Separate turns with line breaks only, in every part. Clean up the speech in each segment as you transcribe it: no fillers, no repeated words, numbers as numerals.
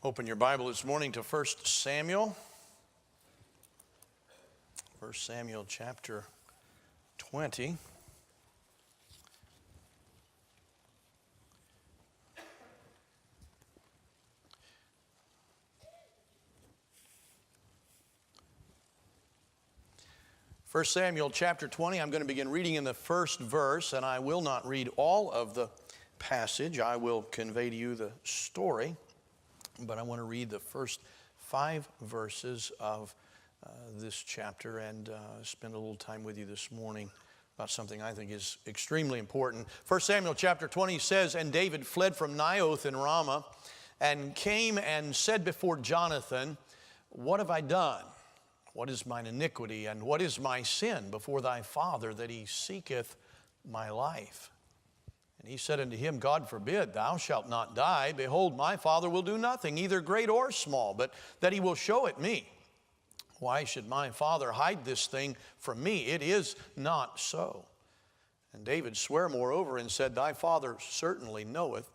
Open your Bible this morning to 1 Samuel. 1 Samuel chapter 20. First Samuel chapter 20, I'm going to begin reading in the first verse, and I will not read all of the passage. I will convey to you the story. But I want to read the first 5 verses of this chapter and spend a little time with you this morning about something I think is extremely important. 1 Samuel chapter 20 says, "And David fled from Naioth in Ramah and came and said before Jonathan, 'What have I done? What is mine iniquity, and what is my sin before thy father, that he seeketh my life?' And he said unto him, 'God forbid, thou shalt not die. Behold, my father will do nothing, either great or small, but that he will show it me. Why should my father hide this thing from me? It is not so.' And David sware moreover and said, 'Thy father certainly knoweth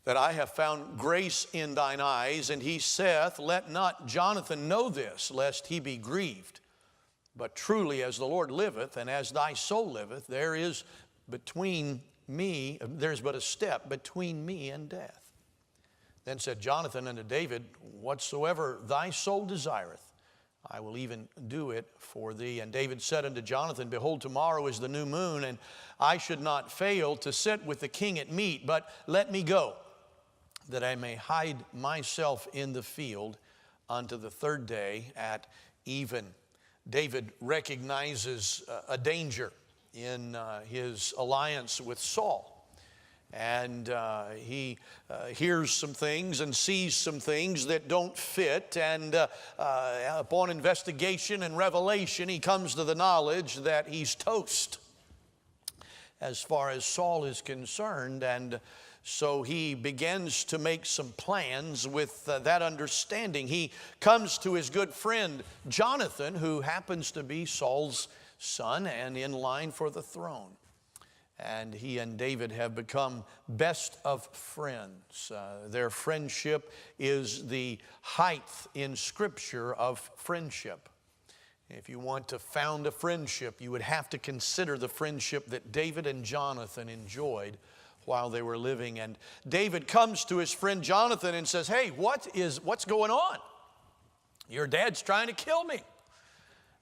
that I have found grace in thine eyes. And he saith, Let not Jonathan know this, lest he be grieved. But truly as the Lord liveth, and as thy soul liveth, there's but a step between me and death.' Then said Jonathan unto David, 'Whatsoever thy soul desireth, I will even do it for thee.' And David said unto Jonathan, 'Behold, tomorrow is the new moon, and I should not fail to sit with the king at meat. But let me go, that I may hide myself in the field unto the third day at even.' David recognizes a danger in his alliance with Saul. And he hears some things and sees some things that don't fit. And upon investigation and revelation, he comes to the knowledge that he's toast as far as Saul is concerned. And so he begins to make some plans with that understanding. He comes to his good friend Jonathan, who happens to be Saul's son and in line for the throne. And he and David have become best of friends. Their friendship is the height in Scripture of friendship. If you want to found a friendship, you would have to consider the friendship that David and Jonathan enjoyed while they were living. And David comes to his friend Jonathan and says, "Hey, what's going on? Your dad's trying to kill me."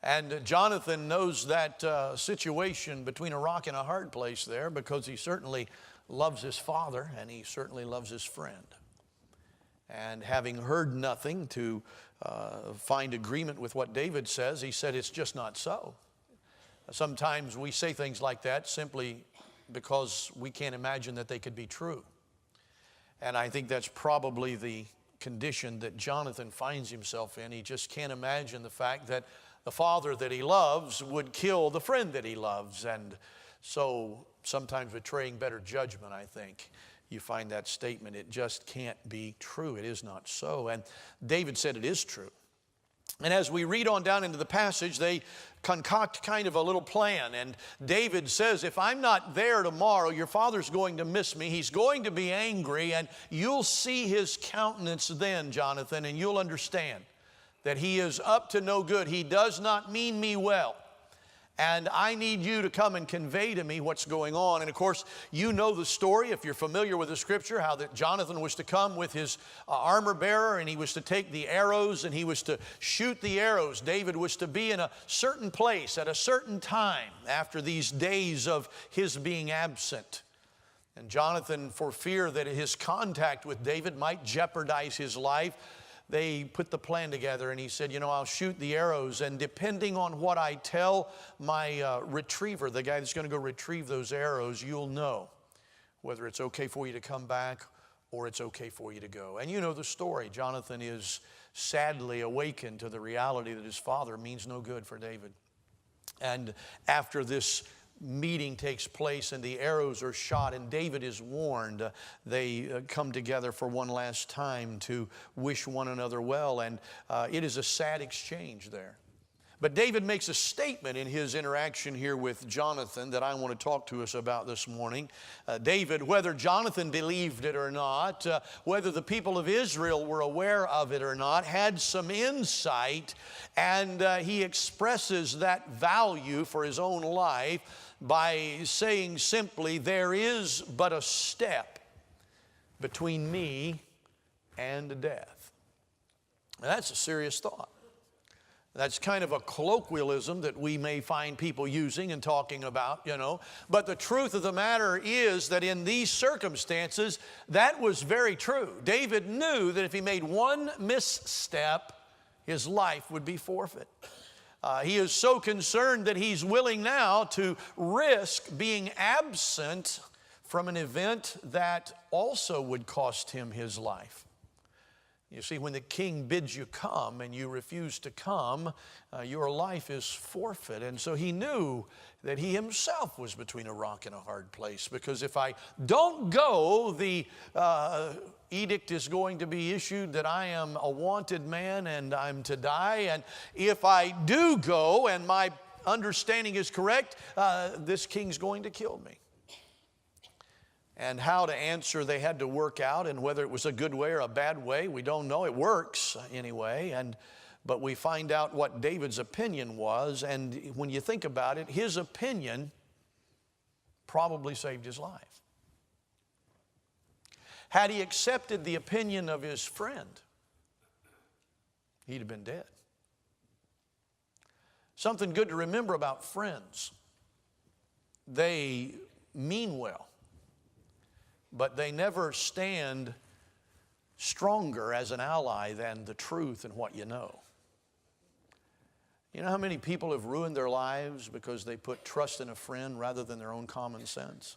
And Jonathan knows that situation between a rock and a hard place there, because he certainly loves his father and he certainly loves his friend. And having heard nothing to find agreement with what David says, he said, "It's just not so." Sometimes we say things like that simply because we can't imagine that they could be true. And I think that's probably the condition that Jonathan finds himself in. He just can't imagine the fact that the father that he loves would kill the friend that he loves. And so sometimes betraying better judgment, I think, you find that statement, it just can't be true. It is not so. And David said it is true. And as we read on down into the passage, they concoct kind of a little plan. And David says, "If I'm not there tomorrow, your father's going to miss me. He's going to be angry, and you'll see his countenance then, Jonathan, and you'll understand that he is up to no good. He does not mean me well. And I need you to come and convey to me what's going on." And of course, you know the story, if you're familiar with the Scripture, how that Jonathan was to come with his armor bearer, and he was to take the arrows, and he was to shoot the arrows. David was to be in a certain place at a certain time after these days of his being absent. And Jonathan, for fear that his contact with David might jeopardize his life, they put the plan together, and he said, "I'll shoot the arrows, and depending on what I tell my retriever, the guy that's going to go retrieve those arrows, you'll know whether it's okay for you to come back or it's okay for you to go." And you know the story. Jonathan is sadly awakened to the reality that his father means no good for David. And after this meeting takes place and the arrows are shot and David is warned, they come together for one last time to wish one another well. And it is a sad exchange there. But David makes a statement in his interaction here with Jonathan that I want to talk to us about this morning. David, whether Jonathan believed it or not, whether the people of Israel were aware of it or not, had some insight, and he expresses that value for his own life by saying simply, there is but a step between me and death. Now, that's a serious thought. That's kind of a colloquialism that we may find people using and talking about, you know. But the truth of the matter is that in these circumstances, that was very true. David knew that if he made one misstep, his life would be forfeit. He is so concerned that he's willing now to risk being absent from an event that also would cost him his life. You see, when the king bids you come and you refuse to come, your life is forfeit. And so he knew that he himself was between a rock and a hard place, because if I don't go, the edict is going to be issued that I am a wanted man and I'm to die. And if I do go and my understanding is correct, this king's going to kill me. And how to answer they had to work out, and whether it was a good way or a bad way, we don't know. It works anyway, but we find out what David's opinion was, and when you think about it, his opinion probably saved his life. Had he accepted the opinion of his friend, he'd have been dead. Something good to remember about friends: they mean well, but they never stand stronger as an ally than the truth and what you know. You know how many people have ruined their lives because they put trust in a friend rather than their own common sense?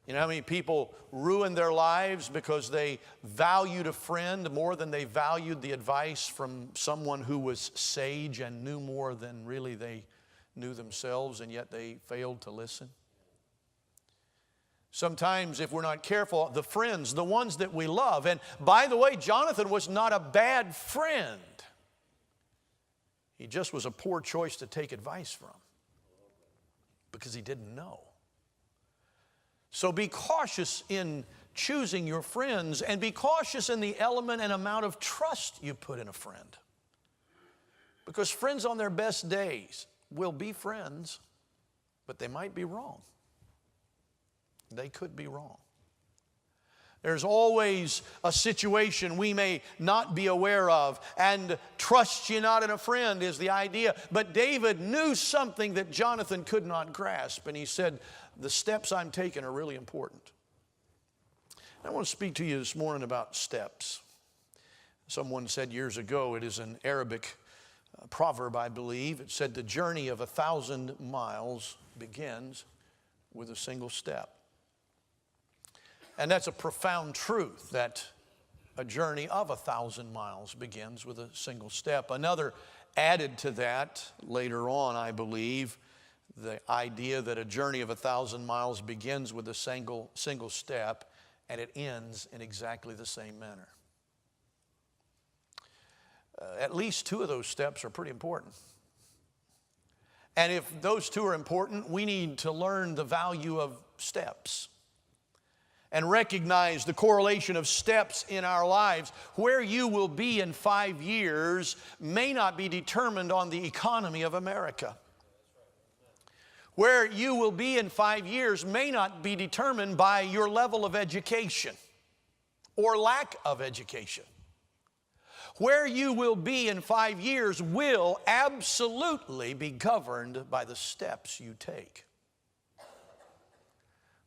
You know how many people ruined their lives because they valued a friend more than they valued the advice from someone who was sage and knew more than really they knew themselves, and yet they failed to listen? Sometimes, if we're not careful, the friends, the ones that we love, and by the way, Jonathan was not a bad friend. He just was a poor choice to take advice from because he didn't know. So be cautious in choosing your friends, and be cautious in the element and amount of trust you put in a friend. Because friends on their best days will be friends, but they might be wrong. They could be wrong. There's always a situation we may not be aware of, and trust ye not in a friend is the idea. But David knew something that Jonathan could not grasp, and he said, the steps I'm taking are really important. I want to speak to you this morning about steps. Someone said years ago, it is an Arabic proverb, I believe. It said, the journey of 1,000 miles begins with a single step. And that's a profound truth, that a journey of 1,000 miles begins with a single step. Another added to that later on, I believe, the idea that a journey of 1,000 miles begins with a single step, and it ends in exactly the same manner. At least two of those steps are pretty important. And if those two are important, we need to learn the value of steps and recognize the correlation of steps in our lives. Where you will be in 5 years may not be determined on the economy of America. Where you will be in 5 years may not be determined by your level of education or lack of education. Where you will be in 5 years will absolutely be governed by the steps you take.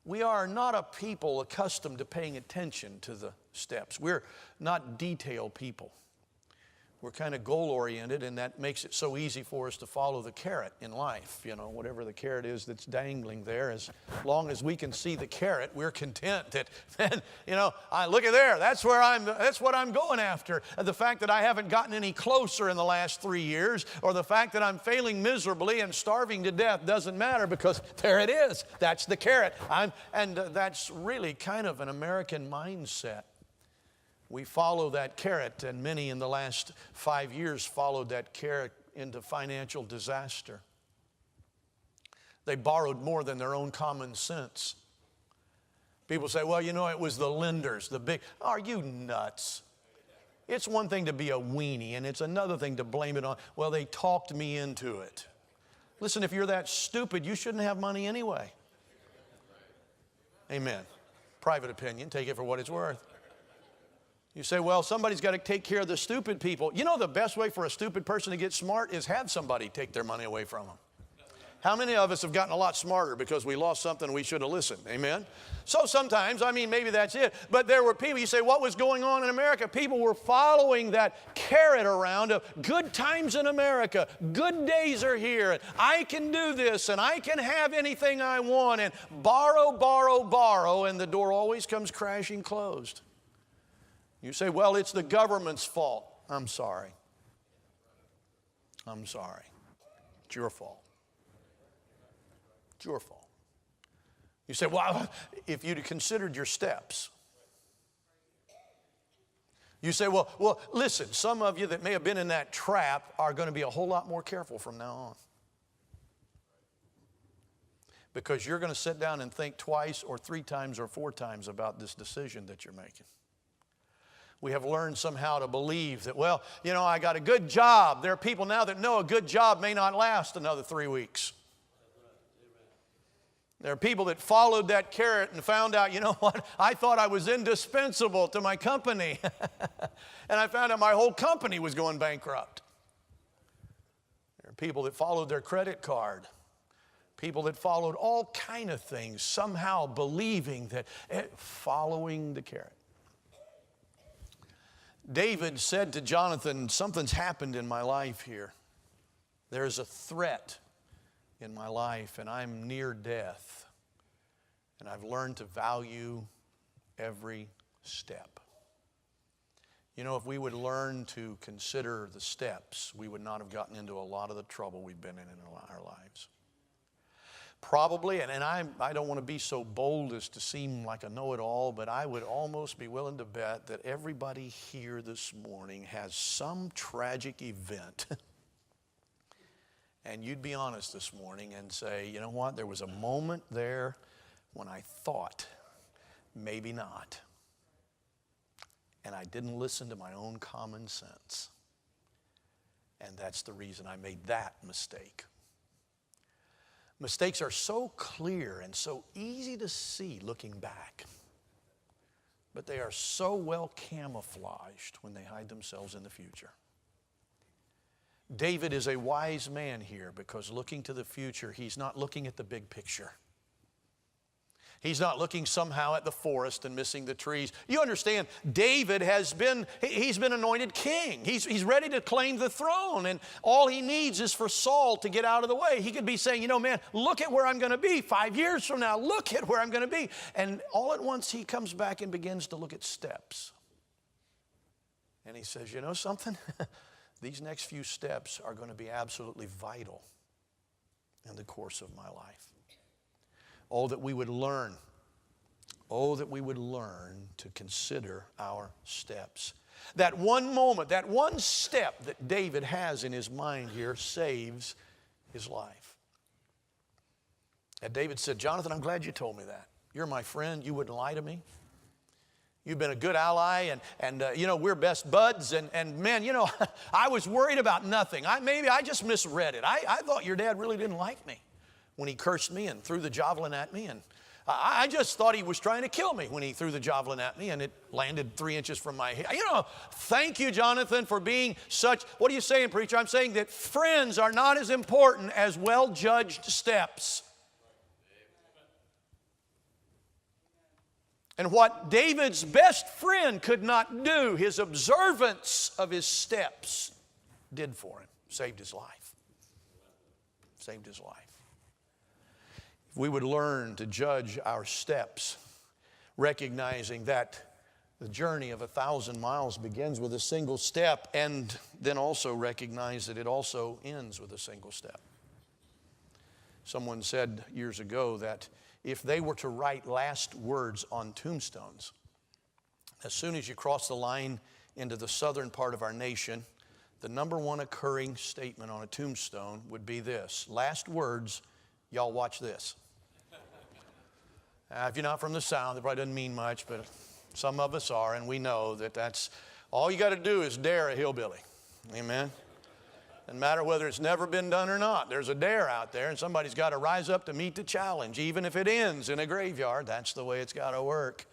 We are not a people accustomed to paying attention to the steps. We're not detail people. We're kind of goal-oriented, and that makes it so easy for us to follow the carrot in life. You know, whatever the carrot is that's dangling there, as long as we can see the carrot, we're content that, man, you know, look at there, that's what I'm going after. The fact that I haven't gotten any closer in the last 3 years, or the fact that I'm failing miserably and starving to death doesn't matter, because there it is. That's the carrot. That's really kind of an American mindset. We follow that carrot, and many in the last 5 years followed that carrot into financial disaster. They borrowed more than their own common sense. People say, well, you know, it was the lenders, the big. Are you nuts? It's one thing to be a weenie, and it's another thing to blame it on, well, they talked me into it. Listen, if you're that stupid, you shouldn't have money anyway. Amen. Private opinion, take it for what it's worth. You say, well, somebody's got to take care of the stupid people. You know, the best way for a stupid person to get smart is have somebody take their money away from them. How many of us have gotten a lot smarter because we lost something we should have listened? Amen? So sometimes, I mean, maybe that's it. But there were people, you say, what was going on in America? People were following that carrot around of good times in America. Good days are here. And I can do this, and I can have anything I want. And borrow, borrow, borrow, and the door always comes crashing closed. You say, well, it's the government's fault. I'm sorry. I'm sorry. It's your fault. It's your fault. You say, well, if you'd considered your steps. You say, well, listen, some of you that may have been in that trap are going to be a whole lot more careful from now on. Because you're going to sit down and think twice or 3 times or 4 times about this decision that you're making. We have learned somehow to believe that, well, you know, I got a good job. There are people now that know a good job may not last another 3 weeks. There are people that followed that carrot and found out, you know what, I thought I was indispensable to my company. And I found out my whole company was going bankrupt. There are people that followed their credit card. People that followed all kind of things, somehow believing that, following the carrot. David said to Jonathan, something's happened in my life here. There's a threat in my life, and I'm near death. And I've learned to value every step. You know, if we would learn to consider the steps, we would not have gotten into a lot of the trouble we've been in our lives. Probably, and I don't want to be so bold as to seem like a know-it-all, but I would almost be willing to bet that everybody here this morning has some tragic event. And you'd be honest this morning and say, you know what, there was a moment there when I thought, maybe not. And I didn't listen to my own common sense. And that's the reason I made that mistake. Mistakes are so clear and so easy to see looking back. But they are so well camouflaged when they hide themselves in the future. David is a wise man here because looking to the future, he's not looking at the big picture. He's not looking somehow at the forest and missing the trees. You understand, David he's been anointed king. He's ready to claim the throne, and all he needs is for Saul to get out of the way. He could be saying, you know, man, look at where I'm going to be 5 years from now. Look at where I'm going to be. And all at once he comes back and begins to look at steps. And he says, you know something? These next few steps are going to be absolutely vital in the course of my life. Oh, that we would learn. Oh, that we would learn to consider our steps. That one moment, that one step that David has in his mind here saves his life. And David said, Jonathan, I'm glad you told me that. You're my friend. You wouldn't lie to me. You've been a good ally, and you know, we're best buds, and man, you know, I was worried about nothing. Maybe I just misread it. I thought your dad really didn't like me when he cursed me and threw the javelin at me, and I just thought he was trying to kill me when he threw the javelin at me, and it landed 3 inches from my head. You know, thank you, Jonathan, for being such, what are you saying, preacher? I'm saying that friends are not as important as well-judged steps. And what David's best friend could not do, his observance of his steps did for him. Saved his life. Saved his life. If we would learn to judge our steps, recognizing that the journey of 1,000 miles begins with a single step, and then also recognize that it also ends with a single step. Someone said years ago that if they were to write last words on tombstones, As soon as you cross the line into the southern part of our nation, the number one occurring statement on a tombstone would be this: last words, y'all watch this. If you're not from the South, it probably doesn't mean much, but some of us are, and we know that that's all you got to do is dare a hillbilly. Amen. Doesn't matter whether it's never been done or not. There's a dare out there, and somebody's got to rise up to meet the challenge. Even if it ends in a graveyard, that's the way it's got to work.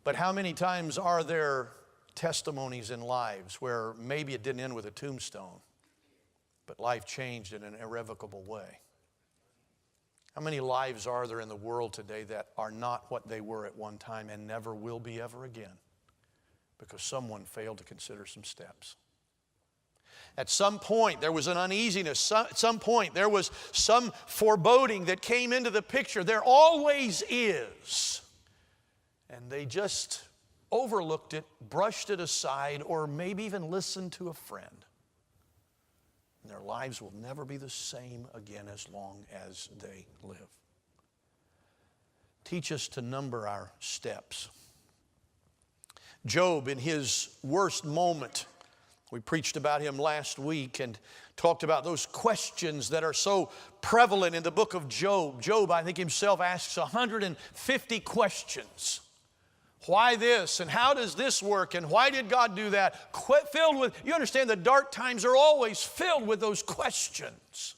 But how many times are there testimonies in lives where maybe it didn't end with a tombstone, but life changed in an irrevocable way? How many lives are there in the world today that are not what they were at one time and never will be ever again because someone failed to consider some steps? At some point, there was an uneasiness. At some point, there was some foreboding that came into the picture. There always is. And they just overlooked it, brushed it aside, or maybe even listened to a friend. And their lives will never be the same again as long as they live. Teach us to number our steps. Job, in his worst moment, we preached about him last week and talked about those questions that are so prevalent in the book of Job. Job, I think himself, asks 150 questions. Why this? And how does this work? And why did God do that? Filled with, you understand, the dark times are always filled with those questions.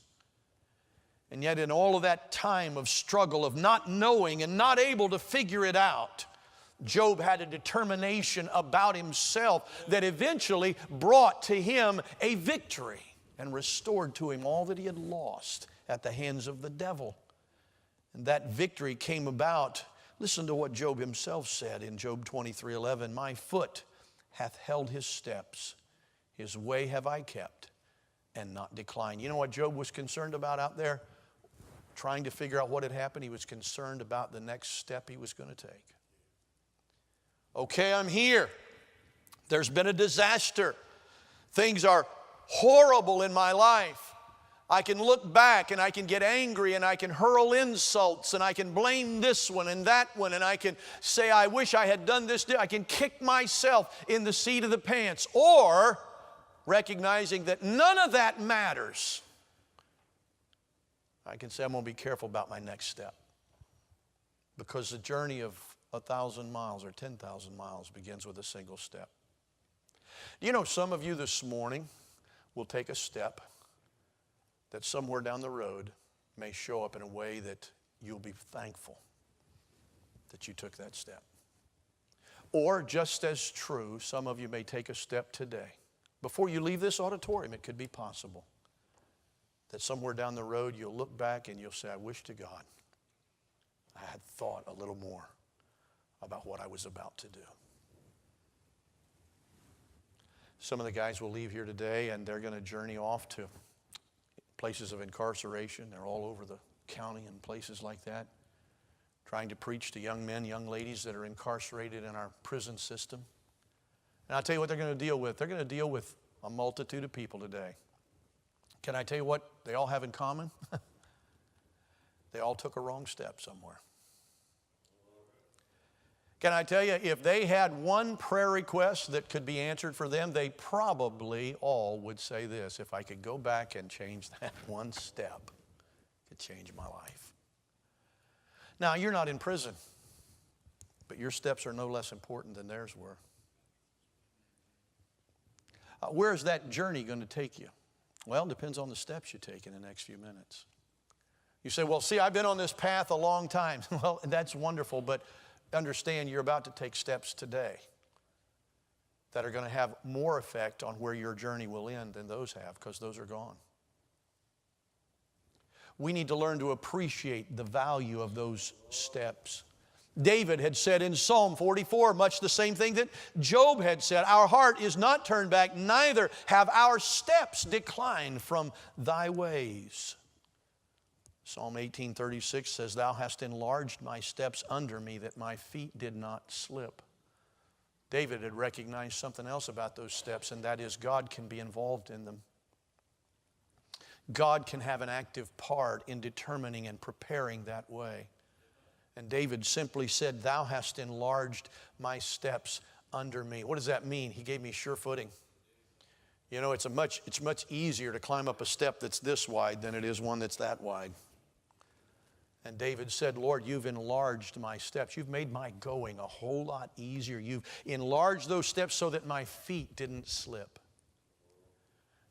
And yet in all of that time of struggle, of not knowing and not able to figure it out, Job had a determination about himself that eventually brought to him a victory and restored to him all that he had lost at the hands of the devil. And that victory came about. Listen to what Job himself said in Job 23:11. My foot hath held his steps. His way have I kept and not declined. You know what Job was concerned about out there? Trying to figure out what had happened. He was concerned about the next step he was going to take. Okay, I'm here. There's been a disaster. Things are horrible in my life. I can look back and I can get angry and I can hurl insults and I can blame this one and that one and I can say, I wish I had done this. I can kick myself in the seat of the pants. Or recognizing that none of that matters, I can say, I'm going to be careful about my next step. Because the journey of 1,000 miles or 10,000 miles begins with a single step. You know, some of you this morning will take a step that somewhere down the road may show up in a way that you'll be thankful that you took that step. Or just as true, some of you may take a step today. Before you leave this auditorium, it could be possible that somewhere down the road you'll look back and you'll say, I wish to God I had thought a little more about what I was about to do. Some of the guys will leave here today and they're going to journey off to places of incarceration. They're all over the county and places like that, trying to preach to young men, young ladies that are incarcerated in our prison system. And I'll tell you what they're going to deal with. They're going to deal with a multitude of people today. Can I tell you what they all have in common? They all took a wrong step somewhere. Can I tell you, if they had one prayer request that could be answered for them, they probably all would say this: if I could go back and change that one step, it could change my life. Now, you're not in prison, but your steps are no less important than theirs were. Where is that journey going to take you? Well, it depends on the steps you take in the next few minutes. You say, well, see, I've been on this path a long time. Well, that's wonderful, but understand you're about to take steps today that are going to have more effect on where your journey will end than those have, because those are gone. We need to learn to appreciate the value of those steps. David had said in Psalm 44 much the same thing that Job had said. Our heart is not turned back, neither have our steps declined from thy ways. Psalm 18:36 says, Thou hast enlarged my steps under me, that my feet did not slip. David had recognized something else about those steps, and that is God can be involved in them. God can have an active part in determining and preparing that way. And David simply said, Thou hast enlarged my steps under me. What does that mean? He gave me sure footing. You know, it's much easier to climb up a step that's this wide than it is one that's that wide. And David said, Lord, you've enlarged my steps. You've made my going a whole lot easier. You've enlarged those steps so that my feet didn't slip.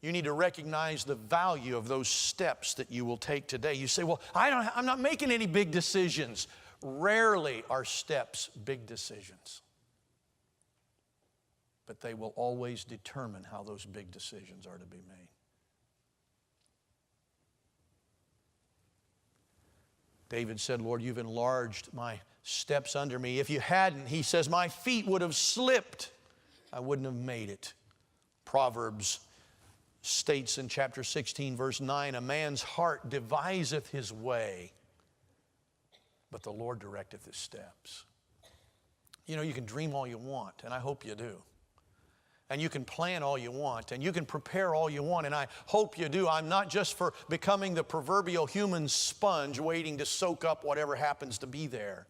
You need to recognize the value of those steps that you will take today. You say, well, I'm not making any big decisions. Rarely are steps big decisions. But they will always determine how those big decisions are to be made. David said, Lord, you've enlarged my steps under me. If you hadn't, he says, my feet would have slipped. I wouldn't have made it. Proverbs states in chapter 16, verse 9, a man's heart deviseth his way, but the Lord directeth his steps. You know, you can dream all you want, and I hope you do. And you can plan all you want, and you can prepare all you want, and I hope you do. I'm not just for becoming the proverbial human sponge waiting to soak up whatever happens to be there.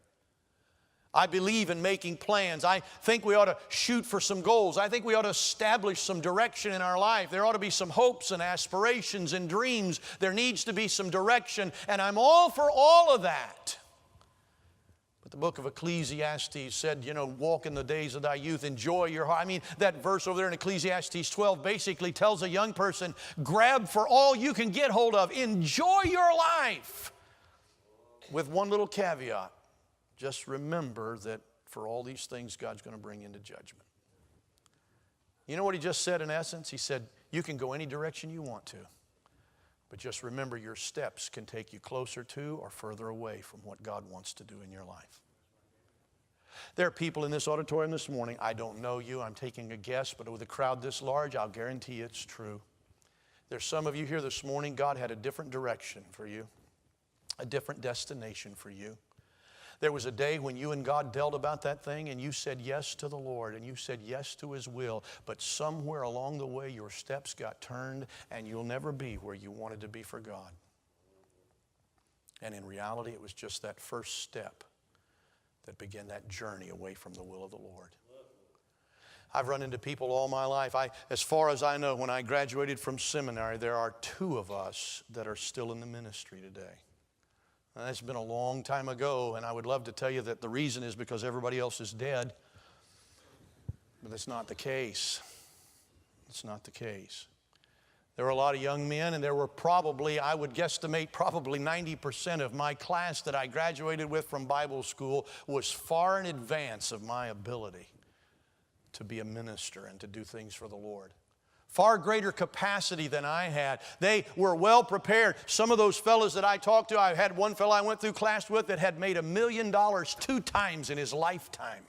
I believe in making plans. I think we ought to shoot for some goals. I think we ought to establish some direction in our life. There ought to be some hopes and aspirations and dreams. There needs to be some direction, and I'm all for all of that. But the book of Ecclesiastes said, you know, walk in the days of thy youth, enjoy your heart. I mean, that verse over there in Ecclesiastes 12 basically tells a young person, grab for all you can get hold of. Enjoy your life. With one little caveat, just remember that for all these things, God's going to bring into judgment. You know what he just said in essence? He said, you can go any direction you want to. But just remember, your steps can take you closer to or further away from what God wants to do in your life. There are people in this auditorium this morning, I don't know you, I'm taking a guess, but with a crowd this large, I'll guarantee it's true. There's some of you here this morning, God had a different direction for you, a different destination for you. There was a day when you and God dealt about that thing and you said yes to the Lord and you said yes to His will, but somewhere along the way your steps got turned and you'll never be where you wanted to be for God. And in reality, it was just that first step that began that journey away from the will of the Lord. I've run into people all my life. As far as I know, when I graduated from seminary, there are 2 of us that are still in the ministry today. Now, that's been a long time ago, and I would love to tell you that the reason is because everybody else is dead. But that's not the case. It's not the case. There were a lot of young men, and there were probably, I would guesstimate, probably 90% of my class that I graduated with from Bible school was far in advance of my ability to be a minister and to do things for the Lord. Far greater capacity than I had. They were well prepared. Some of those fellows that I talked to, I had one fellow I went through class with that had made $1 million 2 times in his lifetime.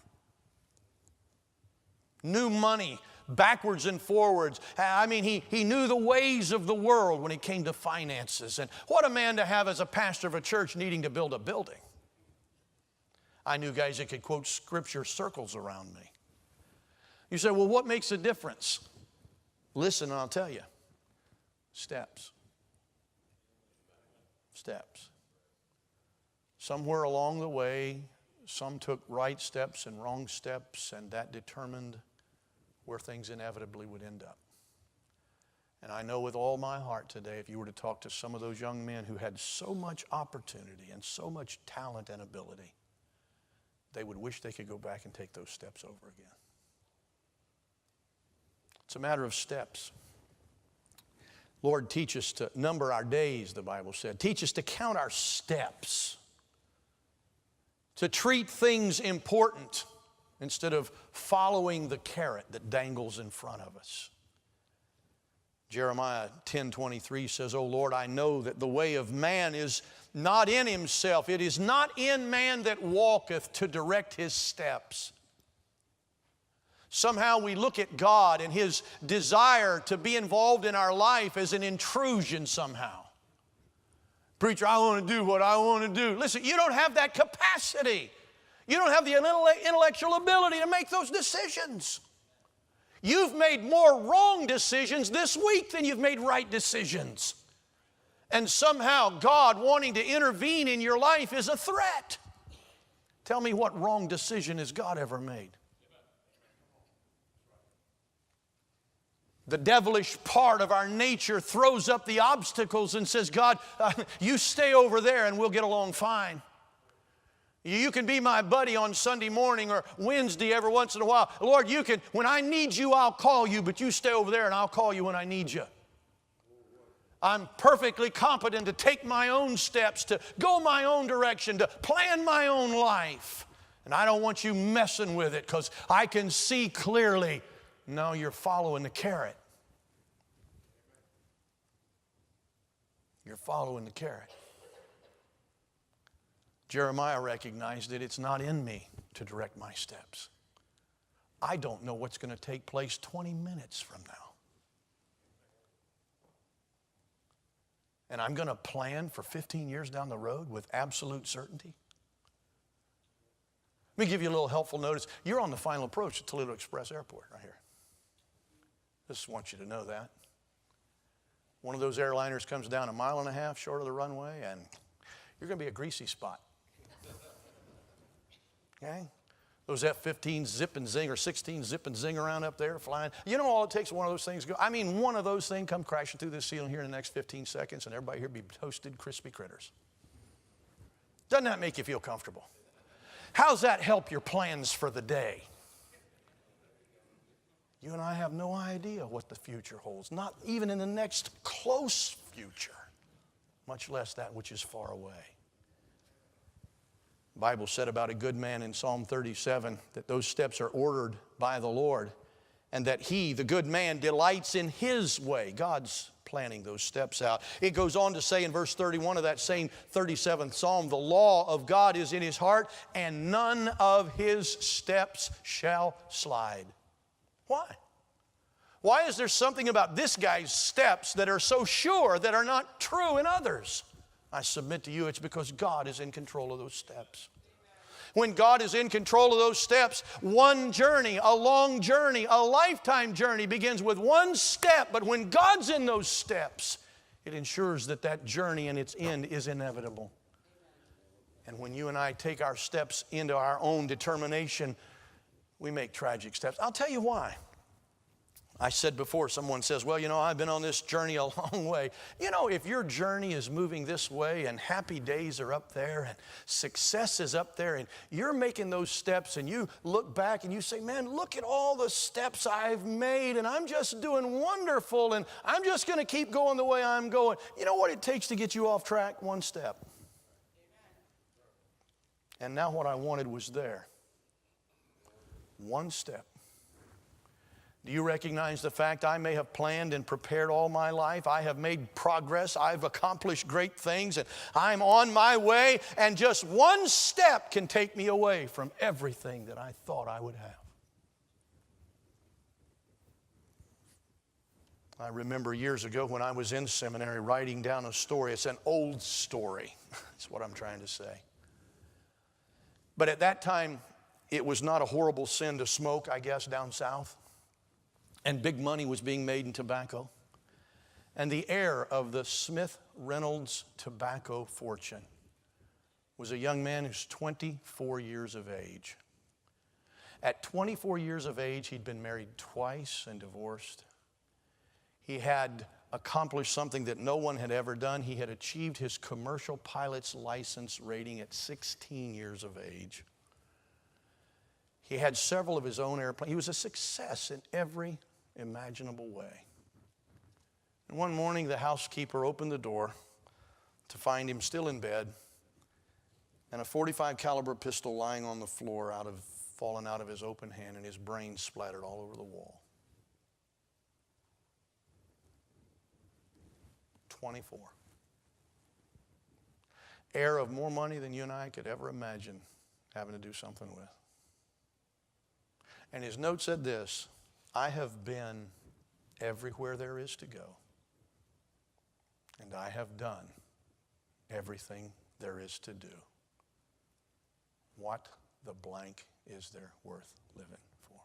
Knew money backwards and forwards. I mean, he knew the ways of the world when it came to finances. And what a man to have as a pastor of a church needing to build a building. I knew guys that could quote scripture circles around me. You say, well, what makes a difference? Listen, and I'll tell you. Steps. Steps. Somewhere along the way, some took right steps and wrong steps, and that determined where things inevitably would end up. And I know with all my heart today, if you were to talk to some of those young men who had so much opportunity and so much talent and ability, they would wish they could go back and take those steps over again. It's a matter of steps. Lord, teach us to number our days, the Bible said. Teach us to count our steps. To treat things important instead of following the carrot that dangles in front of us. Jeremiah 10:23 says, O Lord, I know that the way of man is not in himself. It is not in man that walketh to direct his steps. Somehow we look at God and His desire to be involved in our life as an intrusion somehow. Preacher, I want to do what I want to do. Listen, you don't have that capacity. You don't have the intellectual ability to make those decisions. You've made more wrong decisions this week than you've made right decisions. And somehow God wanting to intervene in your life is a threat. Tell me, what wrong decision has God ever made? The devilish part of our nature throws up the obstacles and says, God, you stay over there and we'll get along fine. You can be my buddy on Sunday morning or Wednesday every once in a while. Lord, you can, when I need you, I'll call you, but you stay over there and I'll call you when I need you. I'm perfectly competent to take my own steps, to go my own direction, to plan my own life. And I don't want you messing with it because I can see clearly. No, you're following the carrot. You're following the carrot. Jeremiah recognized that it's not in me to direct my steps. I don't know what's going to take place 20 minutes from now. And I'm going to plan for 15 years down the road with absolute certainty. Let me give you a little helpful notice. You're on the final approach to Toledo Express Airport right here. Just want you to know that. One of those airliners comes down 1.5 miles short of the runway, and you're going to be a greasy spot. Okay? Those F-15 zip and zing or 16 zip and zing around up there flying. You know all it takes one of those things to go. I mean, one of those things come crashing through this ceiling here in the next 15 seconds, and everybody here be toasted, crispy critters. Doesn't that make you feel comfortable? How's that help your plans for the day? You and I have no idea what the future holds, not even in the next close future, much less that which is far away. The Bible said about a good man in Psalm 37 that those steps are ordered by the Lord and that he, the good man, delights in his way. God's planning those steps out. It goes on to say in verse 31 of that same 37th Psalm, the law of God is in his heart and none of his steps shall slide. Why? Why is there something about this guy's steps that are so sure that are not true in others? I submit to you it's because God is in control of those steps. When God is in control of those steps, one journey, a long journey, a lifetime journey begins with one step. But when God's in those steps, it ensures that that journey and its end is inevitable. And when you and I take our steps into our own determination, we make tragic steps. I'll tell you why. I said before, someone says, well, you know, I've been on this journey a long way. You know, if your journey is moving this way and happy days are up there and success is up there and you're making those steps and you look back and you say, man, look at all the steps I've made and I'm just doing wonderful and I'm just going to keep going the way I'm going. You know what it takes to get you off track? One step. And now what I wanted was there. One step. Do you recognize the fact I may have planned and prepared all my life? I have made progress. I've accomplished great things, and I'm on my way, and just one step can take me away from everything that I thought I would have. I remember years ago when I was in seminary writing down a story. It's an old story. That's what I'm trying to say. But at that time, it was not a horrible sin to smoke, I guess, down south. And big money was being made in tobacco. And the heir of the Smith Reynolds tobacco fortune was a young man who's 24 years of age. At 24 years of age, he'd been married twice and divorced. He had accomplished something that no one had ever done. He had achieved his commercial pilot's license rating at 16 years of age. He had several of his own airplanes. He was a success in every imaginable way. And one morning, the housekeeper opened the door to find him still in bed and a .45 caliber pistol lying on the floor fallen out of his open hand and his brain splattered all over the wall. 24. Heir of more money than you and I could ever imagine having to do something with. And his note said this, I have been everywhere there is to go, and I have done everything there is to do. What the blank is there worth living for?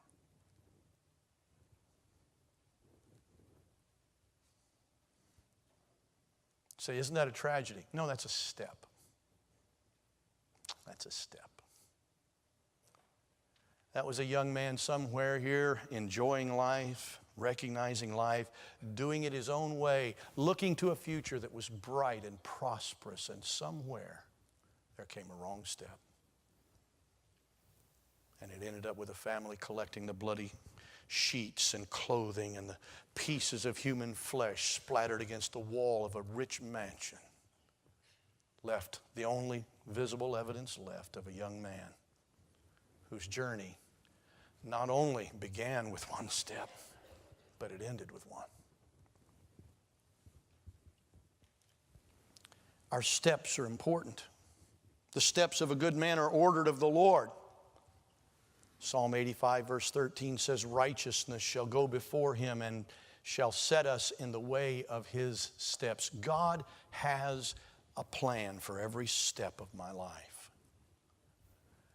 Say, isn't that a tragedy? No, that's a step. That's a step. That was a young man somewhere here enjoying life, recognizing life, doing it his own way, looking to a future that was bright and prosperous, and somewhere there came a wrong step. And it ended up with a family collecting the bloody sheets and clothing and the pieces of human flesh splattered against the wall of a rich mansion. Left the only visible evidence left of a young man whose journey not only began with one step, but it ended with one. Our steps are important. The steps of a good man are ordered of the Lord. Psalm 85 verse 13 says, righteousness shall go before him and shall set us in the way of his steps. God has a plan for every step of my life.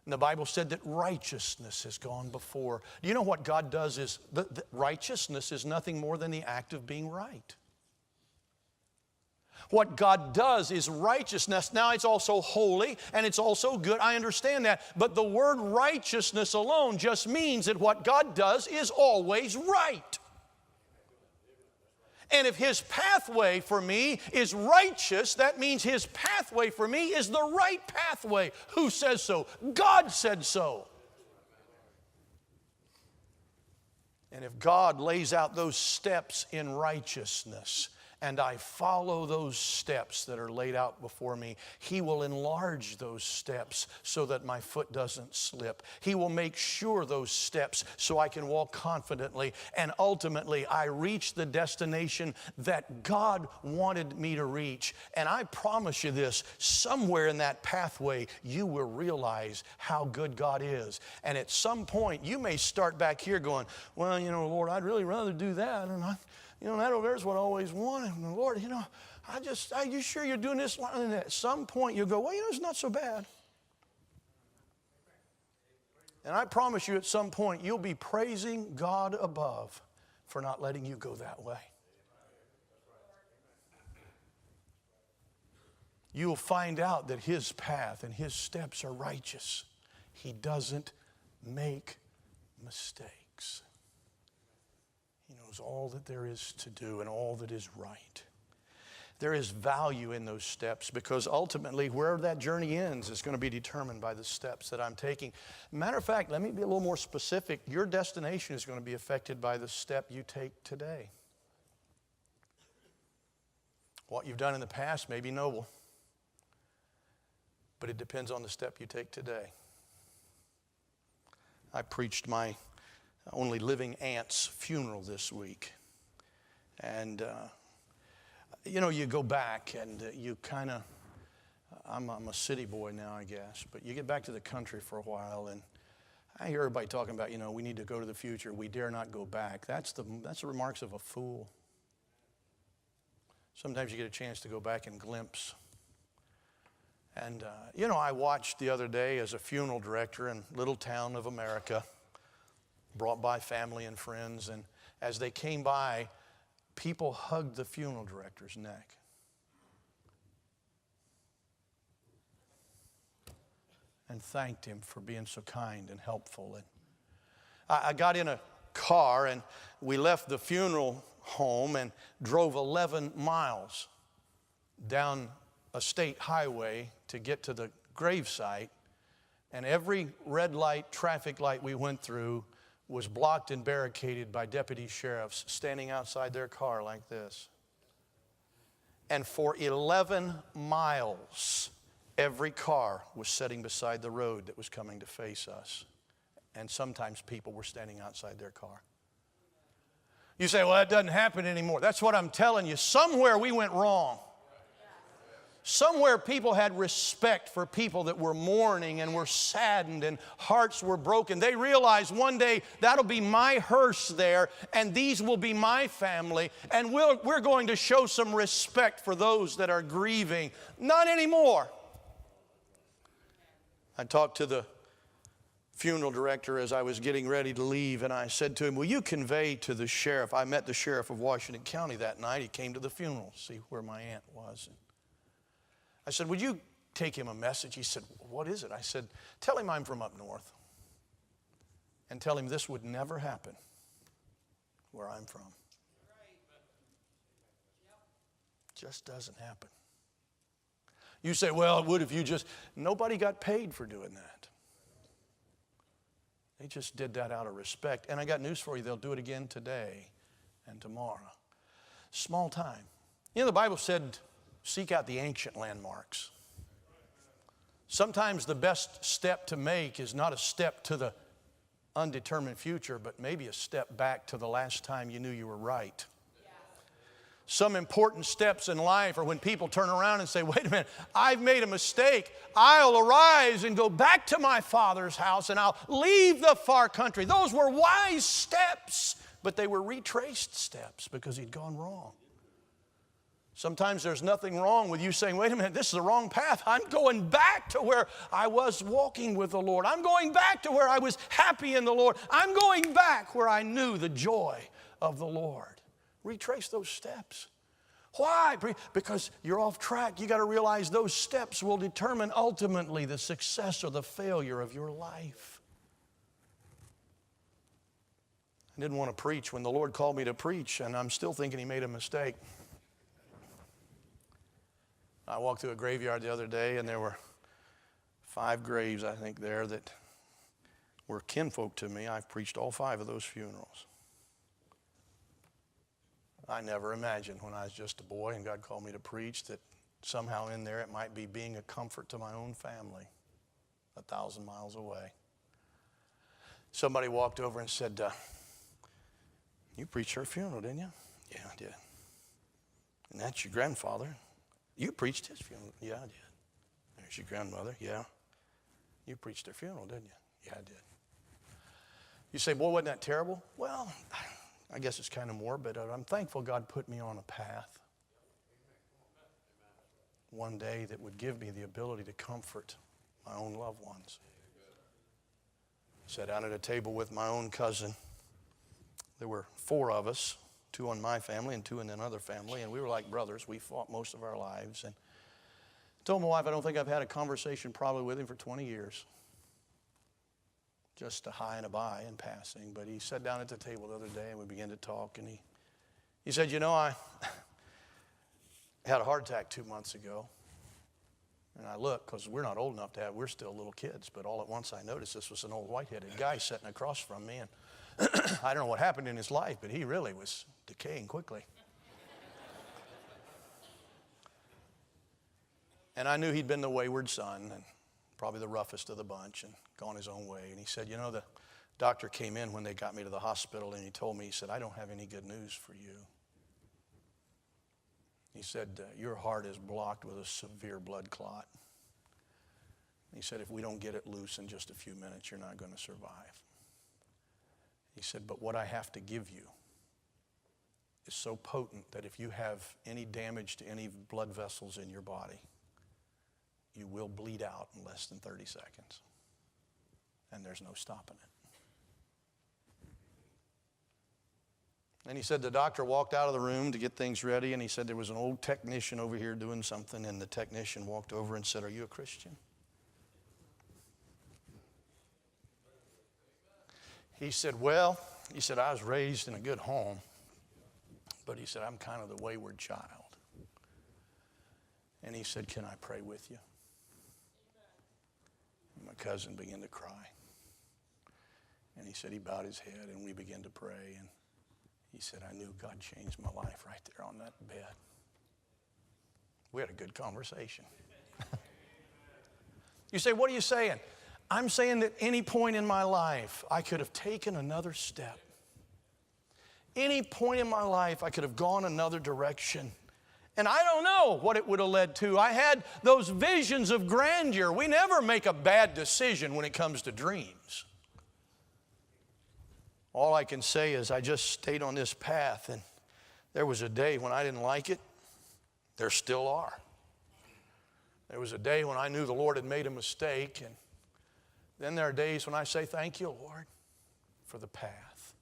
And the Bible said that righteousness has gone before. You know what God does is, righteousness is nothing more than the act of being right. What God does is righteousness. Now it's also holy and it's also good. I understand that. But the word righteousness alone just means that what God does is always right. And if His pathway for me is righteous, that means His pathway for me is the right pathway. Who says so? God said so. And if God lays out those steps in righteousness, and I follow those steps that are laid out before me, He will enlarge those steps so that my foot doesn't slip. He will make sure those steps so I can walk confidently, and ultimately I reach the destination that God wanted me to reach. And I promise you this, somewhere in that pathway you will realize how good God is. And at some point you may start back here going, well, you know, Lord, I'd really rather do that. And that over there is what I always wanted. And Lord, are you sure you're doing this? And at some point you'll go, well, it's not so bad. And I promise you at some point you'll be praising God above for not letting you go that way. You'll find out that His path and His steps are righteous. He doesn't make mistakes. He knows all that there is to do and all that is right. There is value in those steps because ultimately where that journey ends is going to be determined by the steps that I'm taking. Matter of fact, let me be a little more specific. Your destination is going to be affected by the step you take today. What you've done in the past may be noble, but it depends on the step you take today. I preached my only living aunt's funeral this week. And, you go back and you kind of, I'm a city boy now, I guess, but you get back to the country for a while and I hear everybody talking about, we need to go to the future. We dare not go back. That's the remarks of a fool. Sometimes you get a chance to go back and glimpse. And, I watched the other day as a funeral director in a little town of America, brought by family and friends, and as they came by, people hugged the funeral director's neck. And thanked him for being so kind and helpful. And I got in a car and we left the funeral home and drove 11 miles down a state highway to get to the gravesite. And every red light, traffic light we went through was blocked and barricaded by deputy sheriffs standing outside their car like this. And for 11 miles, every car was sitting beside the road that was coming to face us. And sometimes people were standing outside their car. You say, well, that doesn't happen anymore. That's what I'm telling you. Somewhere we went wrong. Somewhere people had respect for people that were mourning and were saddened and hearts were broken. They realized one day that'll be my hearse there and these will be my family and we're going to show some respect for those that are grieving. Not anymore. I talked to the funeral director as I was getting ready to leave and I said to him, will you convey to the sheriff? I met the sheriff of Washington County that night. He came to the funeral to see where my aunt was. I said, would you take him a message? He said, what is it? I said, tell him I'm from up north. and tell him this would never happen where I'm from. Just doesn't happen. You say, well, it would if you just... Nobody got paid for doing that. They just did that out of respect. And I got news for you. They'll do it again today and tomorrow. Small time. You know, the Bible said, seek out the ancient landmarks. Sometimes the best step to make is not a step to the undetermined future, but maybe a step back to the last time you knew you were right. Some important steps in life are when people turn around and say, wait a minute, I've made a mistake. I'll arise and go back to my father's house and I'll leave the far country. Those were wise steps, but they were retraced steps because he'd gone wrong. Sometimes there's nothing wrong with you saying, wait a minute, this is the wrong path. I'm going back to where I was walking with the Lord. I'm going back to where I was happy in the Lord. I'm going back where I knew the joy of the Lord. Retrace those steps. Why? Because you're off track. You got to realize those steps will determine ultimately the success or the failure of your life. I didn't want to preach when the Lord called me to preach, and I'm still thinking he made a mistake. I walked through a graveyard the other day, and there were 5 graves, I think, there that were kinfolk to me. I've preached all 5 of those funerals. I never imagined when I was just a boy and God called me to preach that somehow in there it might be being a comfort to my own family 1,000 miles away. Somebody walked over and said, you preached her funeral, didn't you? Yeah, I did. And that's your grandfather. You preached his funeral. Yeah, I did. There's your grandmother. Yeah. You preached their funeral, didn't you? Yeah, I did. You say, boy, wasn't that terrible? Well, I guess it's kind of morbid. I'm thankful God put me on a path one day that would give me the ability to comfort my own loved ones. Sat down at a table with my own cousin. There were 4 of us, 2 in my family and 2 in another family, and we were like brothers. We fought most of our lives. And I told my wife I don't think I've had a conversation probably with him for 20 years. Just a hi and a bye in passing. But he sat down at the table the other day and we began to talk, and he said, you know, I had a heart attack 2 months ago. And I looked, because we're not old enough to have, we're still little kids, but all at once I noticed this was an old white-headed guy sitting across from me, and I don't know what happened in his life, but he really was decaying quickly. And I knew he'd been the wayward son, and probably the roughest of the bunch, and gone his own way. And he said, you know, the doctor came in when they got me to the hospital, and he told me, he said, I don't have any good news for you. He said, your heart is blocked with a severe blood clot. He said, if we don't get it loose in just a few minutes, you're not going to survive. He said, but what I have to give you is so potent that if you have any damage to any blood vessels in your body, you will bleed out in less than 30 seconds. And there's no stopping it. And he said the doctor walked out of the room to get things ready, and he said there was an old technician over here doing something, and the technician walked over and said, are you a Christian? He said, well, he said, I was raised in a good home, but he said, I'm kind of the wayward child. And he said, can I pray with you? And my cousin began to cry. And he said he bowed his head, and we began to pray, and he said, I knew God changed my life right there on that bed. We had a good conversation. You say, what are you saying? I'm saying that any point in my life, I could have taken another step. Any point in my life, I could have gone another direction. And I don't know what it would have led to. I had those visions of grandeur. We never make a bad decision when it comes to dreams. All I can say is I just stayed on this path, and there was a day when I didn't like it. There still are. There was a day when I knew the Lord had made a mistake, and then there are days when I say, thank you, Lord, for the path.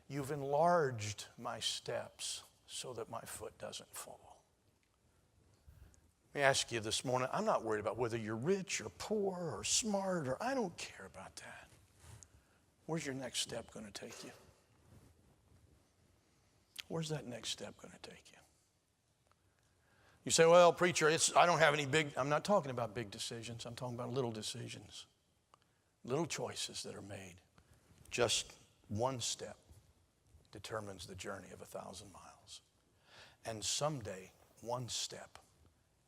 You've enlarged my steps so that my foot doesn't fall. Let me ask you this morning, I'm not worried about whether you're rich or poor or smart, or I don't care about that. Where's your next step going to take you? Where's that next step going to take you? You say, well, preacher, I don't have any big, I'm not talking about big decisions. I'm talking about little decisions, little choices that are made. Just one step determines the journey of 1,000 miles. And someday, one step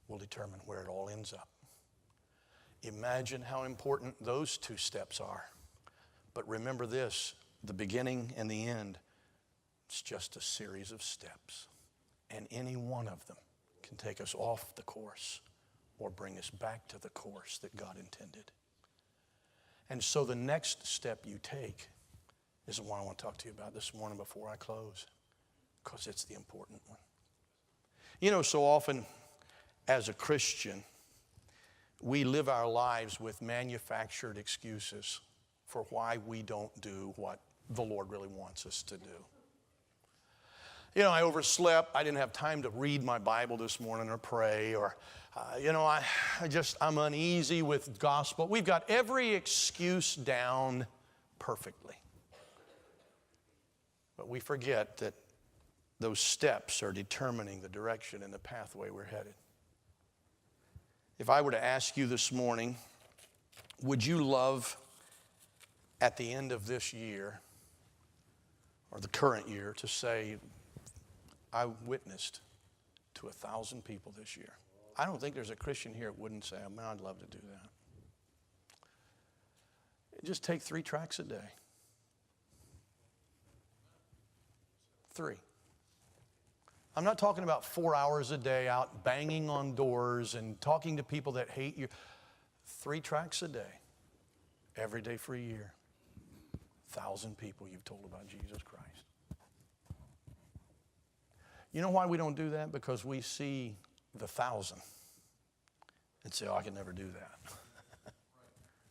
will determine where it all ends up. Imagine how important those 2 steps are. But remember this, the beginning and the end, it's just a series of steps. And any one of them can take us off the course or bring us back to the course that God intended. And so the next step you take is the one I want to talk to you about this morning before I close, because it's the important one. You know, so often as a Christian, we live our lives with manufactured excuses for why we don't do what the Lord really wants us to do. You know, I overslept. I didn't have time to read my Bible this morning or pray, or, I'm uneasy with gospel. We've got every excuse down perfectly. But we forget that those steps are determining the direction and the pathway we're headed. If I were to ask you this morning, would you love at the end of this year or the current year to say, I witnessed to 1,000 people this year? I don't think there's a Christian here that wouldn't say, man, I'd love to do that. Just take 3 tracts a day. 3. I'm not talking about 4 hours a day out banging on doors and talking to people that hate you. 3 tracts a day, every day for a year. 1,000 people you've told about Jesus Christ. You know why we don't do that? Because we see the 1,000 and say, oh, I can never do that.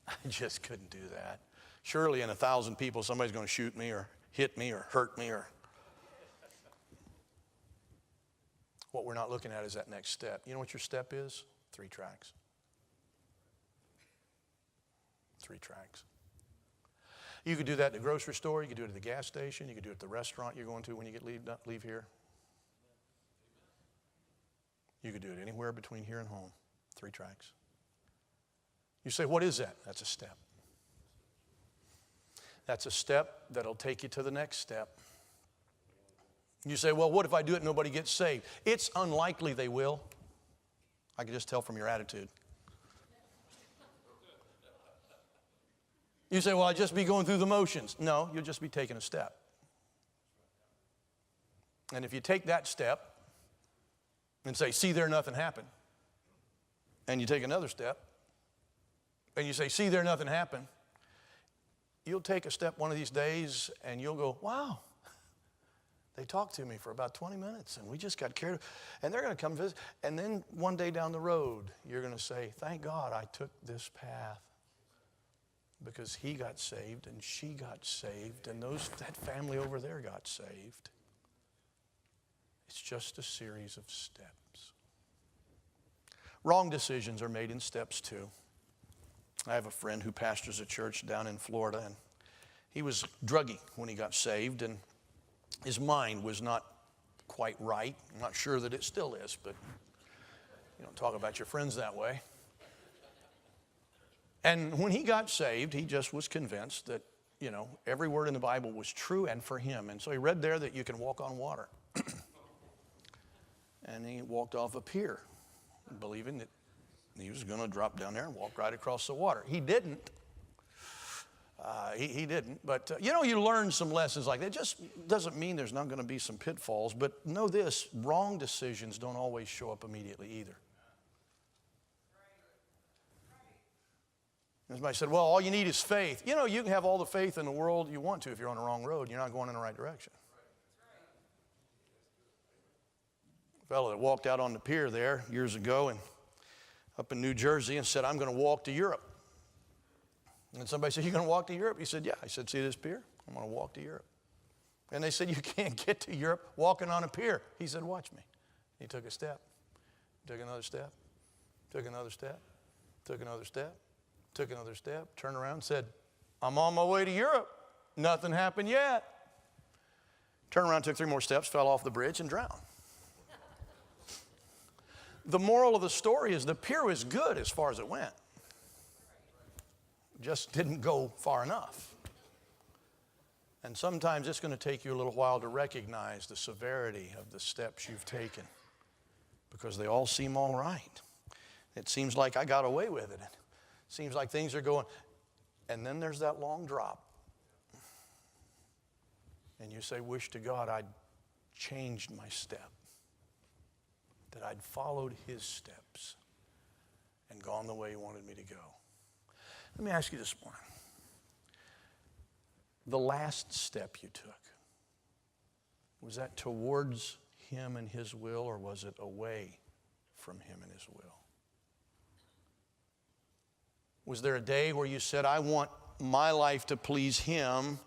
I just couldn't do that. Surely in 1,000 people, somebody's going to shoot me or hit me or hurt me or... What we're not looking at is that next step. You know what your step is? 3 tracts. 3 tracts. You could do that at the grocery store. You could do it at the gas station. You could do it at the restaurant you're going to when you leave here. You could do it anywhere between here and home. 3 tracts. You say, what is that? That's a step. That's a step that'll take you to the next step. You say, well, what if I do it and nobody gets saved? It's unlikely they will. I can just tell from your attitude. You say, well, I'd just be going through the motions. No, you'll just be taking a step. And if you take that step and say, see there, nothing happened, and you take another step, and you say, see there, nothing happened, you'll take a step one of these days and you'll go, wow. They talked to me for about 20 minutes, and we just got carried. And they're going to come visit. And then one day down the road, you're going to say, thank God I took this path because he got saved and she got saved and that family over there got saved. It's just a series of steps. Wrong decisions are made in steps too. I have a friend who pastors a church down in Florida, and he was druggy when he got saved, and his mind was not quite right. I'm not sure that it still is, but you don't talk about your friends that way. And when he got saved, he just was convinced that, every word in the Bible was true and for him. And so he read there that you can walk on water. And he walked off a pier, believing that he was going to drop down there and walk right across the water. He didn't. He didn't, but you learn some lessons like that. It just doesn't mean there's not going to be some pitfalls, but know this, wrong decisions don't always show up immediately either. Somebody said, well, all you need is faith. You can have all the faith in the world you want to if you're on the wrong road and you're not going in the right direction. A fellow that walked out on the pier there years ago and up in New Jersey and said, I'm going to walk to Europe. And somebody said, you're going to walk to Europe? He said, yeah. I said, see this pier? I'm going to walk to Europe. And they said, you can't get to Europe walking on a pier. He said, watch me. He took a step, took another step, took another step, took another step, took another step, turned around and said, I'm on my way to Europe. Nothing happened yet. Turned around, took 3 more steps, fell off the bridge, and drowned. The moral of the story is the pier was good as far as it went. Just didn't go far enough. And sometimes it's going to take you a little while to recognize the severity of the steps you've taken, because they all seem all right. It seems like I got away with it. It seems like things are going. And then there's that long drop. And you say, wish to God I'd changed my step, that I'd followed his steps and gone the way he wanted me to go. Let me ask you this morning. The last step you took, was that towards him and his will, or was it away from him and his will? Was there a day where you said, I want my life to please him,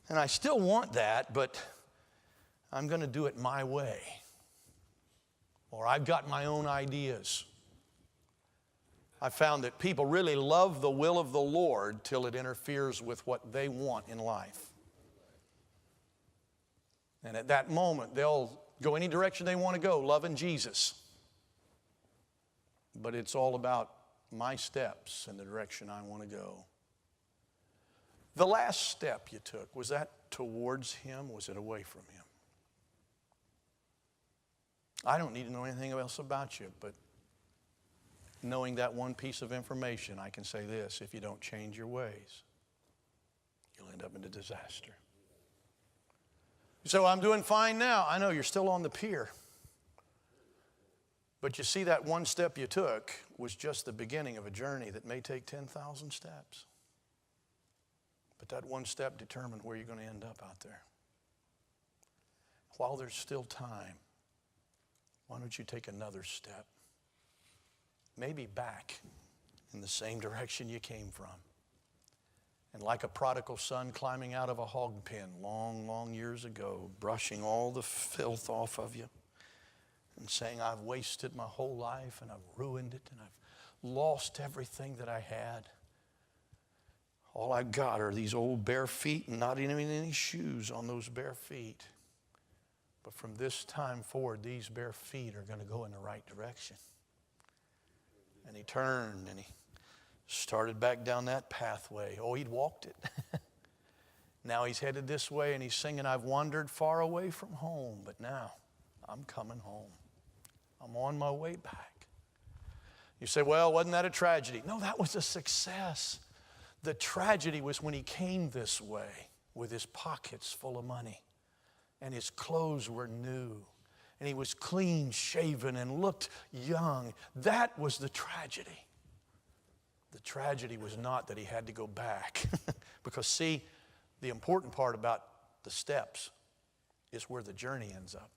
and I still want that, but I'm going to do it my way? Or I've got my own ideas. I found that people really love the will of the Lord till it interferes with what they want in life. And at that moment, they'll go any direction they want to go, loving Jesus. But it's all about my steps and the direction I want to go. The last step you took, was that towards him? Was it away from him? I don't need to know anything else about you, but knowing that one piece of information, I can say this: if you don't change your ways, you'll end up in a disaster. You say, well, I'm doing fine now. I know you're still on the pier. But you see, that one step you took was just the beginning of a journey that may take 10,000 steps. But that one step determined where you're going to end up out there. While there's still time, why don't you take another step? Maybe back in the same direction you came from. And like a prodigal son climbing out of a hog pen long, long years ago, brushing all the filth off of you and saying, I've wasted my whole life and I've ruined it and I've lost everything that I had. All I've got are these old bare feet and not even any shoes on those bare feet. But from this time forward, these bare feet are going to go in the right direction. And he turned and he started back down that pathway. Oh, he'd walked it. Now he's headed this way and he's singing, I've wandered far away from home, but now I'm coming home. I'm on my way back. You say, well, wasn't that a tragedy? No, that was a success. The tragedy was when he came this way with his pockets full of money and his clothes were new and he was clean shaven and looked young. That was the tragedy. The tragedy was not that he had to go back. Because see, the important part about the steps is where the journey ends up.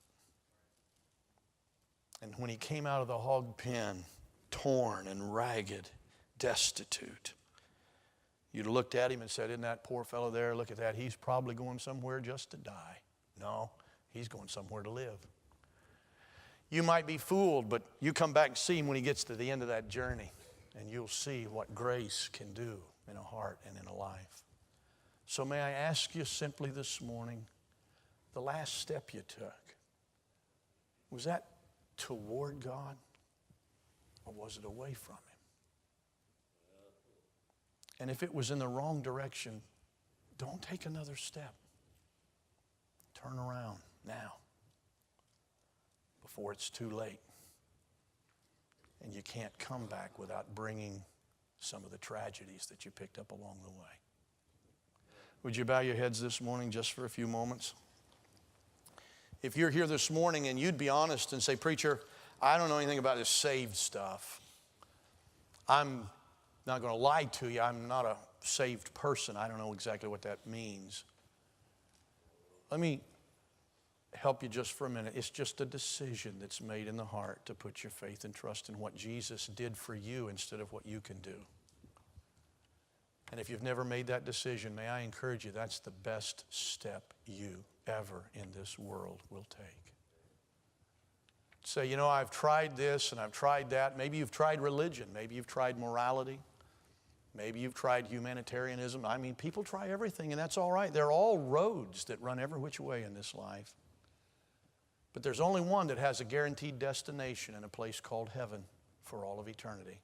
And when he came out of the hog pen, torn and ragged, destitute, you'd have looked at him and said, isn't that poor fellow there? Look at that. He's probably going somewhere just to die. No, he's going somewhere to live. You might be fooled, but you come back and see him when he gets to the end of that journey, and you'll see what grace can do in a heart and in a life. So may I ask you simply this morning, the last step you took, was that toward God, or was it away from him? And if it was in the wrong direction, don't take another step. Turn around now before it's too late. And you can't come back without bringing some of the tragedies that you picked up along the way. Would you bow your heads this morning just for a few moments? If you're here this morning and you'd be honest and say, preacher, I don't know anything about this saved stuff. I'm not going to lie to you. I'm not a saved person. I don't know exactly what that means. Let me help you just for a minute. It's just a decision that's made in the heart to put your faith and trust in what Jesus did for you instead of what you can do. And if you've never made that decision, may I encourage you, that's the best step you ever in this world will take. Say, you know, I've tried this and I've tried that. Maybe you've tried religion. Maybe you've tried morality. Maybe you've tried humanitarianism. I mean, people try everything, and that's all right. They're all roads that run every which way in this life. But there's only one that has a guaranteed destination in a place called heaven for all of eternity.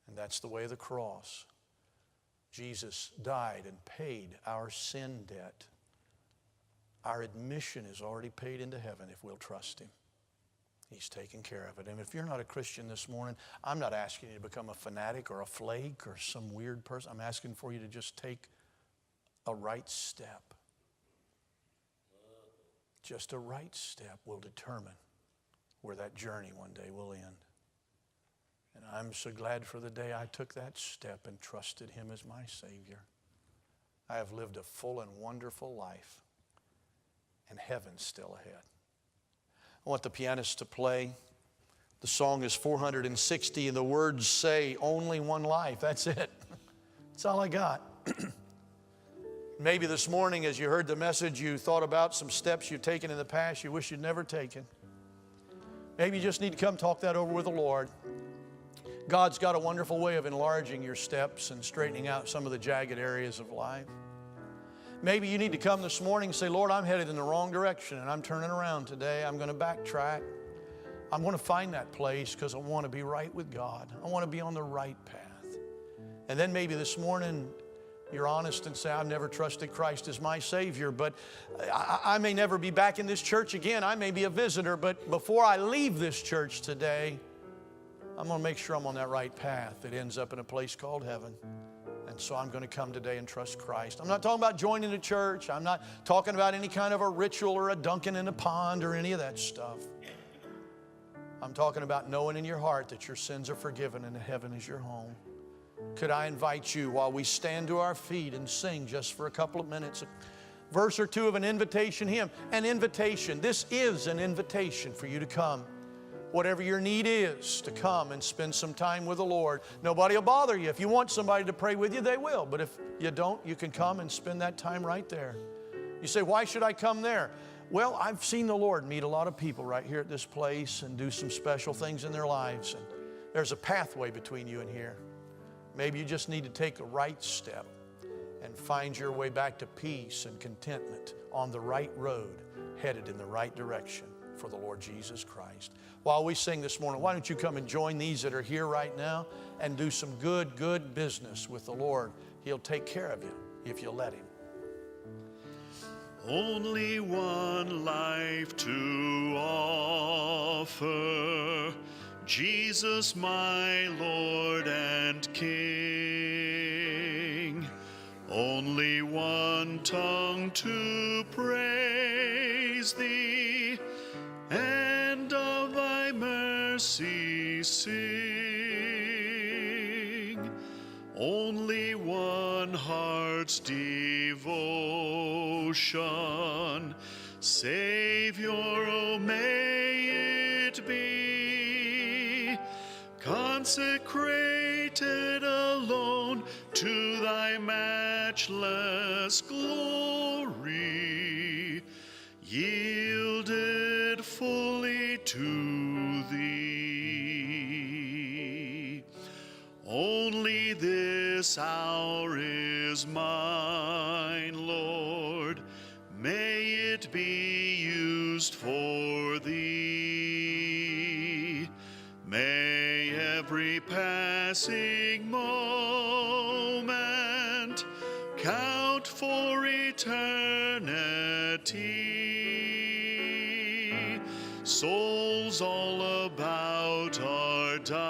And that's the way of the cross. Jesus died and paid our sin debt. Our admission is already paid into heaven if we'll trust Him. He's taken care of it. And if you're not a Christian this morning, I'm not asking you to become a fanatic or a flake or some weird person. I'm asking for you to just take a right step. Just a right step will determine where that journey one day will end. And I'm so glad for the day I took that step and trusted Him as my Savior. I have lived a full and wonderful life, and heaven's still ahead. I want the pianist to play. The song is 460, and the words say, only one life. That's it. That's all I got. Maybe this morning as you heard the message, you thought about some steps you've taken in the past you wish you'd never taken. Maybe you just need to come talk that over with the Lord. God's got a wonderful way of enlarging your steps and straightening out some of the jagged areas of life. Maybe you need to come this morning and say, Lord, I'm headed in the wrong direction and I'm turning around today. I'm going to backtrack. I'm going to find that place because I want to be right with God. I want to be on the right path. And then maybe this morning you're honest and say, I've never trusted Christ as my Savior, but I may never be back in this church again. I may be a visitor, but before I leave this church today, I'm going to make sure I'm on that right path that ends up in a place called heaven. And so I'm going to come today and trust Christ. I'm not talking about joining a church. I'm not talking about any kind of a ritual or a dunking in a pond or any of that stuff. I'm talking about knowing in your heart that your sins are forgiven and that heaven is your home. Could I invite you while we stand to our feet and sing just for a couple of minutes, a verse or two of an invitation hymn. An invitation. This is an invitation for you to come. Whatever your need is, to come and spend some time with the Lord. Nobody will bother you. If you want somebody to pray with you, they will. But if you don't, you can come and spend that time right there. You say, why should I come there? Well, I've seen the Lord meet a lot of people right here at this place and do some special things in their lives. And there's a pathway between you and here. Maybe you just need to take a right step and find your way back to peace and contentment on the right road, headed in the right direction for the Lord Jesus Christ. While we sing this morning, why don't you come and join these that are here right now and do some good business with the Lord. He'll take care of you if you let Him.
Only one life to offer, Jesus my Lord and King. Only one tongue to praise Thee and of Thy mercy sing. Only one heart's devotion, Savior, oh may it be, consecrated alone to Thy matchless glory, yielded fully to Thee. Only this hour is mine, Lord, may it be used for Thee. May every passing moment count for eternity. Souls all about are dying,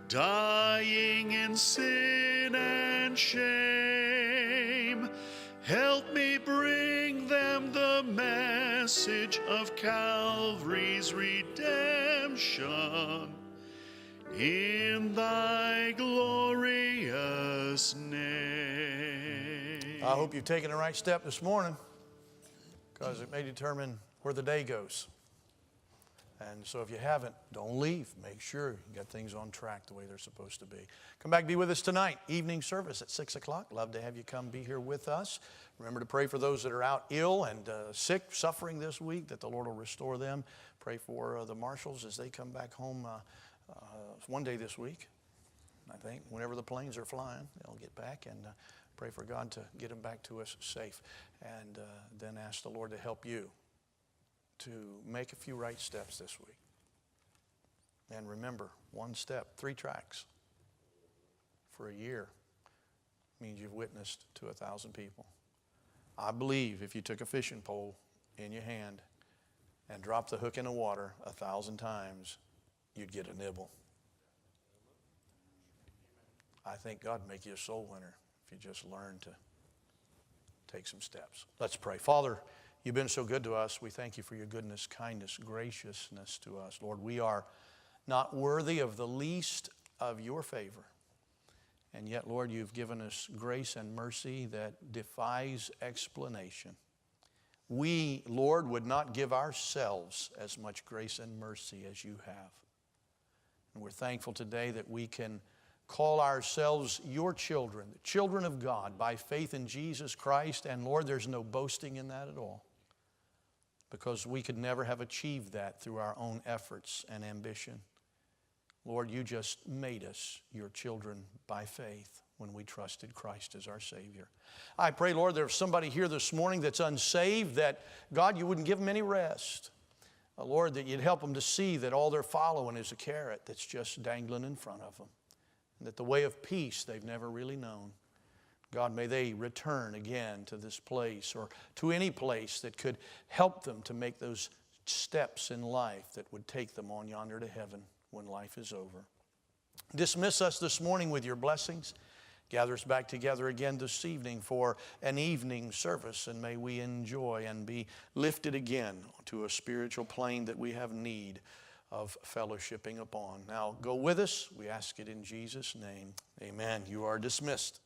dying in sin and shame. Help me bring them the message of Calvary's redemption in Thy glorious name.
I hope you've taken the right step this morning, because it may determine where the day goes. And so if you haven't, don't leave. Make sure you got things on track the way they're supposed to be. Come back and be with us tonight. Evening service at 6 o'clock. Love to have you come be here with us. Remember to pray for those that are out ill and sick, suffering this week, that the Lord will restore them. Pray for the marshals as they come back home one day this week. I think, whenever the planes are flying, they'll get back, and pray for God to get them back to us safe. And then ask the Lord to help you to make a few right steps this week. And remember, 1 step, 3 tracks for a year means you've witnessed to 1,000 people. I believe if you took a fishing pole in your hand and dropped the hook in the water 1,000 times, you'd get a nibble. I think God would make you a soul winner if you just learn to take some steps. Let's pray. Father, you've been so good to us. We thank you for your goodness, kindness, graciousness to us. Lord, we are not worthy of the least of your favor. And yet, Lord, you've given us grace and mercy that defies explanation. We, Lord, would not give ourselves as much grace and mercy as you have. And we're thankful today that we can call ourselves your children, the children of God, by faith in Jesus Christ. And Lord, there's no boasting in that at all, because we could never have achieved that through our own efforts and ambition. Lord, you just made us your children by faith when we trusted Christ as our Savior. I pray, Lord, there's somebody here this morning that's unsaved, that, God, you wouldn't give them any rest. Lord, that you'd help them to see that all they're following is a carrot that's just dangling in front of them, and that the way of peace they've never really known. God, may they return again to this place, or to any place that could help them to make those steps in life that would take them on yonder to heaven when life is over. Dismiss us this morning with your blessings. Gather us back together again this evening for an evening service, and may we enjoy and be lifted again to a spiritual plane that we have need of fellowshipping upon. Now go with us. We ask it in Jesus' name. Amen. You are dismissed.